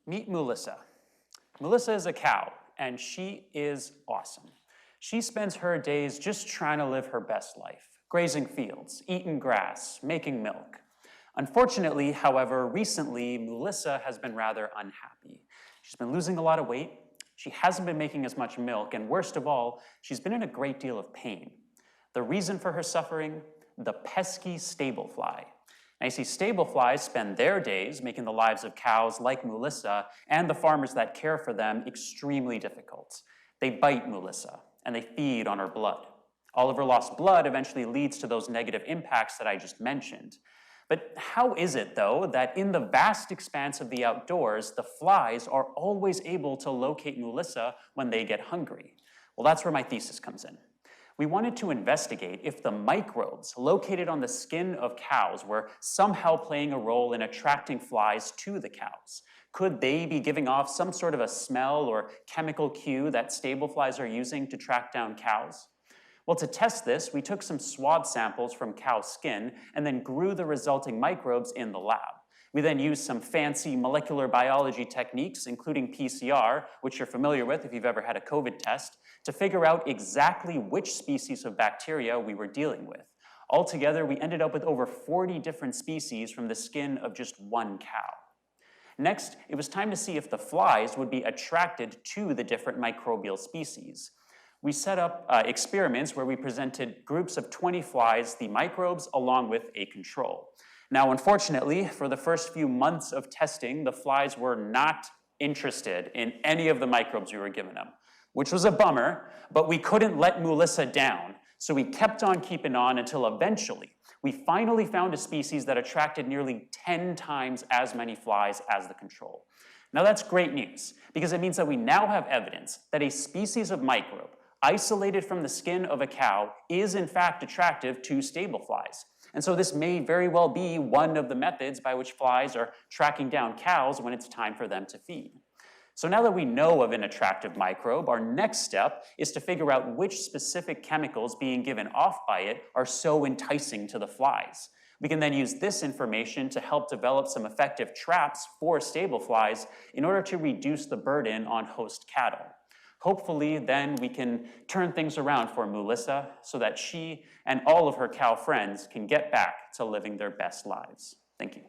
Meet Moolissa. Moolissa is a cow, and she is awesome. She spends her days just trying to live her best life, grazing fields, eating grass, making milk. Unfortunately, however, recently, Moolissa has been rather unhappy. She's been losing a lot of weight, she hasn't been making as much milk, and worst of all, she's been in a great deal of pain. The reason for her suffering? The pesky stable fly. Now you see, stable flies spend their days making the lives of cows like Moolissa and the farmers that care for them extremely difficult. They bite Moolissa, and they feed on her blood. All of her lost blood eventually leads to those negative impacts that I just mentioned. But how is it, though, that in the vast expanse of the outdoors, the flies are always able to locate Moolissa when they get hungry? Well, that's where my thesis comes in. We wanted to investigate if the microbes located on the skin of cows were somehow playing a role in attracting flies to the cows. Could they be giving off some sort of a smell or chemical cue that stable flies are using to track down cows? Well, to test this, we took some swab samples from cow skin and then grew the resulting microbes in the lab. We then used some fancy molecular biology techniques, including PCR, which you're familiar with if you've ever had a COVID test, to figure out exactly which species of bacteria we were dealing with. Altogether, we ended up with over 40 different species from the skin of just one cow. Next, it was time to see if the flies would be attracted to the different microbial species. We set up experiments where we presented groups of 20 flies, the microbes, along with a control. Now, unfortunately, for the first few months of testing, the flies were not interested in any of the microbes we were giving them, which was a bummer, but we couldn't let Moolissa down, so we kept on keeping on until eventually we finally found a species that attracted nearly 10 times as many flies as the control. Now that's great news, because it means that we now have evidence that a species of microbe isolated from the skin of a cow is in fact attractive to stable flies. And so this may very well be one of the methods by which flies are tracking down cows when it's time for them to feed. So now that we know of an attractive microbe, our next step is to figure out which specific chemicals being given off by it are so enticing to the flies. We can then use this information to help develop some effective traps for stable flies in order to reduce the burden on host cattle. Hopefully, then we can turn things around for Moolissa so that she and all of her cow friends can get back to living their best lives. Thank you.